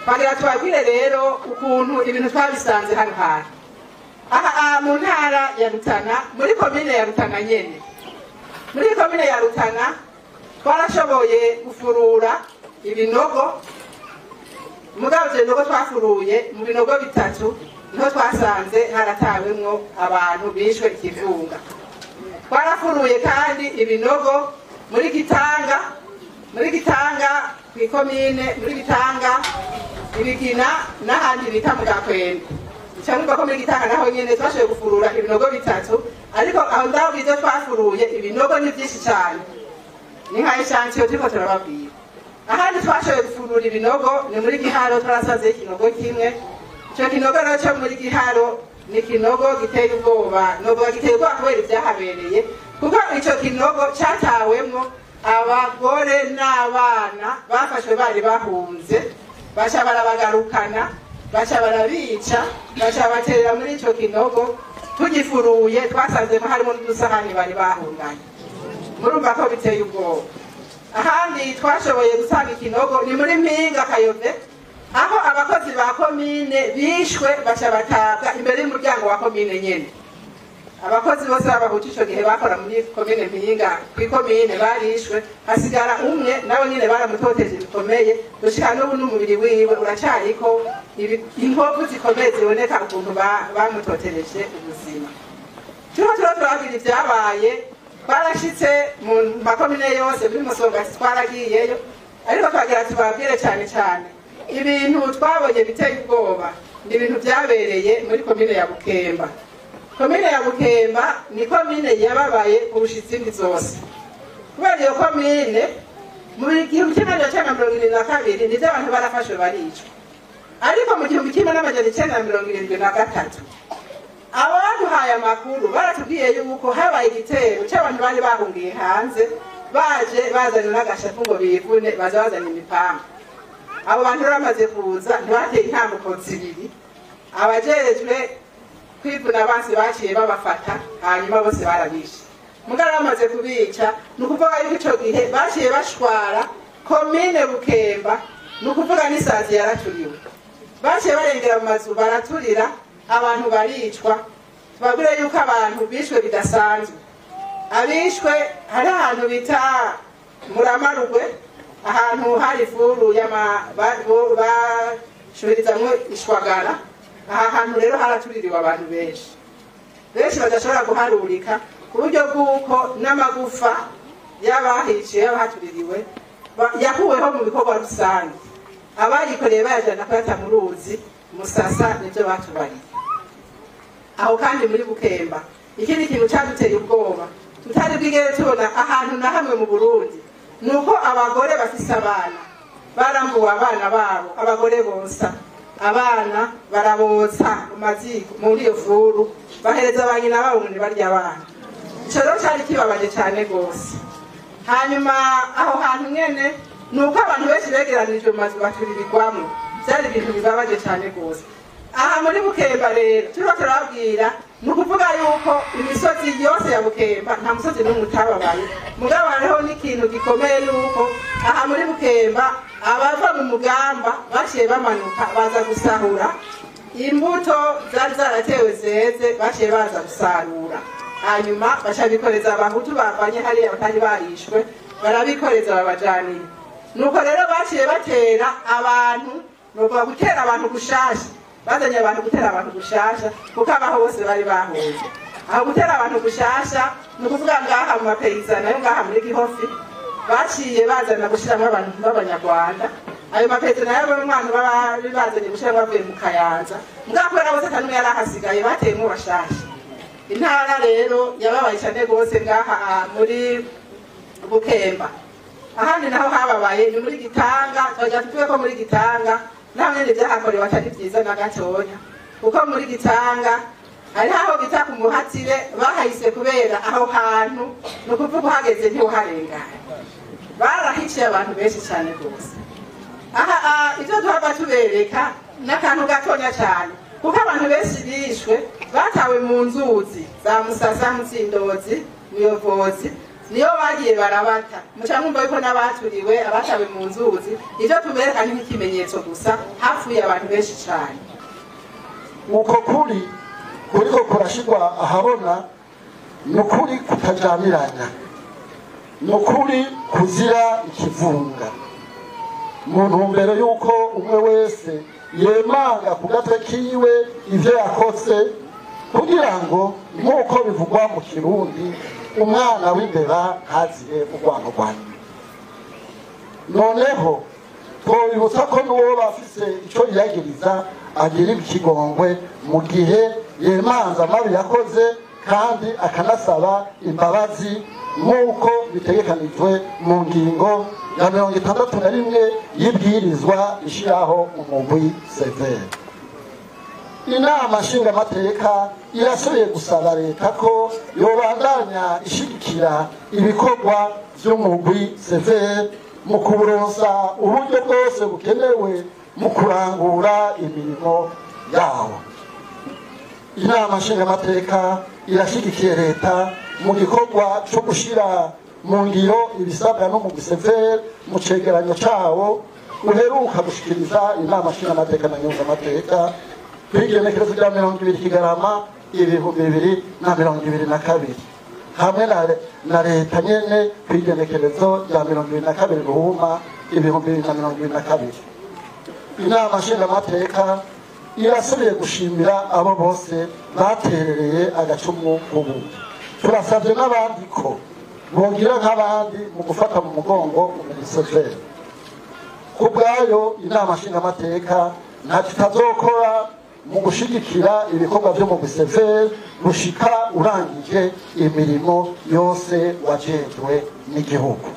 bagira tubabwire rero ukuntu ibintu twabisanze hano hantu aha mu ntara ya Rutana muri komine ya Rutana nyene muri komine ya Rutana twarashoboye gufurura ibinogo mugabo je nogo twafuruye mu binogo bitatu niho twasanze haratawemwo abantu bishwe ikivunga twarafuruye kandi ibinogo muri Gitanga kwikomine muri Gitanga ibigina n'ahandi bita mu Gakwende cyangwa ko muri Gitanga naho nyene twashoboye gufurura ibinogo bitatu ariko aho ndaho bizo twafuruye ibinogo ni byinshi cyane ni nka echantiyo turiko turababwira ahandi twashoboye gufurura ibinogo ni muri Giharo twarasanze ikinogo kimwe cyo kinogo rero cyo muri Giharo ni kinogo giteye ubwoba novuga giteye ubwoba kubera ibyahabereye kuko ico kinogo cyatawemwo abagore n'abana bafashwe bari bahunze baca barabagarukana baca barabica baca baterera muri ico kinogo tugifuruye twasanzemo harimo n'udusahani bari bahunganye murumva ko biteye ubwoba ahandi twashoboye gusanga ikinogo ni muri Mpinga Kayove aho abakozi ba komine bishwe baca batabwa imbere y'umuryango wa komine nyene abakozi bose babahuta ico gihe bakora muri komine Mpinga kwikomine barishwe hasigara umwe nawe nyene baramutoteje bikomeye gushika n'ubu n'umubiri wiwe uracariko inkovu zikomeye ziboneka ukuntu bamutotereje ubuzima turababwira ibyabaye twarashitse mu makomine yose muri Musongati twaragiyeyo ariko twagira tubabwire cyane cyane ibintu twabonye biteye ubwoba ni ibintu byabereye muri komine ya Bukemba. Komine ya Bukemba ni komine yababaye kurusha izindi zose kubera iyo komine mu 1972 nivyo abantu barafashwe baricwa ariko mu 1973 abaduhaye amakuru baratubwiye yuko habaye igitero cy'abantu bari bahungiye hanze baje bazanye n'agashafu ngo bivune baza bazanye imipanga abo bantu bamaze kuza ntibateye intambuko zibiri abajejwe kwivuna abansi baciye babafata hanyuma bose barabishe mugara bamaze kubica nukuvuga yuko ico gihe baciye bashwara komine Bukemba nukuvuga n'isazi yaraturiwe baciye barengera mu mazu baraturira abantu baricwa tubabwire yuko abantu bishwe bidasanzwe abishwe hari ahantu bita Muramarugwe ahantu hari furu bashuhirizamwo ishwagara aha hantu rero haratuririwe abantu benshi badashobora guharurika ku buryo bw'uko n'amagufa y'abahiciye y'abahatuririwe yakuweho mu bikorwa rusange abayikoreye bayajana kuyata mu ruzi Musasa nibyo batubariye aho kandi muri Bukemba ikindi kintu cyaduteye ubwoba tutari bwigere tubona ahantu na hamwe mu Burundi nuko abagore bafise abana barambuwe abana babo abagore bonsa abana barabotsa mu maziko muri iyo furu bahereza abanyina babo ngo barya abana ico rero cyari kibabaje cyane gose hanyuma aho hantu nyene nuko abantu benshi begeranije mu mazu baturirirwamo byari ibintu bibabaje cyane gose aha muri Bukemba rero turababwira nukuvuga yuko imisozi yose ya Bukemba nta musozi n'umwe utababaye mugabo hariho n'ikintu gikomeye yuko aha muri Bukemba abava mu mugamba baciye bamanuka baza gusahura imbuto zari zaratewe zeze baciye baza gusarura hanyuma bashabikoreza abahutu bavanye hariya batari barishwe barabikoreza babajanira nuko rero baciye batera abantu nuko gutera abantu gushasha bazanye abantu gutera abantu gushasha kuko abaho bose bari bahunze aho gutera abantu gushasha nukuvuga ngaha mu mapeiza nayo ngaha muri Gihofi baciye bazana gushiramo abantu b'abanyarwanda ayo mapeiza nayo b'umwana bari bazanye gushiramo bavuye mu Kayanza mugakora bose kanumwe yarahasigaye bateyemo bashasha intara rero yababaye cyane gose ngaha muri Bukemba ahandi naho hababaye ni muri Gitanga twaje tuvuye ko muri Gitanga naho nyene byahakorewe atari byiza na gatonya kuko muri Gitanga hari aho bita ku Muhatire bahayise kubera aho hantu no kuvuga uhageze ntiuharengana barahiciye abantu benshi cyane gose aha ivyo tuhava tubereka n'akantu gatonya cyane kuko abantu benshi bishwe batawe mu nzuzi za Musasa, Mutsindozi, Muyovozi, niyo bagiye barabata. Muca mwumva yuko n'abaturiwe abatawe mu nzuzi ivyo tubereka nk'ikimenyetso gusa, hapfuye abantu benshi cyane. uko kuri kuriko kurashirwa ahabona, nukuri kutajaniranya, nukuri kuzira ikivunga, mu ntumbero yuko umwe wese yemanga ku gatwe kiwe ivyo yakoze, kugira ngo nk'uko bivugwa mu Kirundi, umwana w'imbeba ntazire urwango rwa nyina. Noneho twobibutsa ko n'uwo bafise ico yiyagiriza agirirwa ikigongwe mu gihe yemanza amabi yakoze, kandi akanasaba imbabazi nk'uko bitegekanijwe mu ngingo ya 61 y'ibwirizwa ishiraho umugwi severe. Inama nshingamateka irasubiye gusaba leta ko yobandanya ishigikira ibikorwa vy'umugwi severe mu kuburonsa uburyo bwose bukenewe mu kurangura imirimo yawo. Inama nshingamateka irashigikiye leta mu gikorwa cyo gushira mu ngiro ibisabwa n'umugwi severe mu cegeranyo cawo uheruka gushikiriza inama nshingamateka na nyungamateka kw'igenekerezo rya 20 Kigarama 2022 hamwe na leta nyene kw'igenekerezo rya 22 Ruhuma 2022. Inama nshingamateka irasubiye gushimira abo bose baterereye agacumu ubu. Turasabye n'abandi ko bongira nk'abandi mu gufata mu mugongo umugisevere. Ku bwayo inama nshingamateka ntacyo itazokora mu gushigikira ibikorwa byo mu gisevere gushika urangije imirimo yose wajejwe n'igihugu.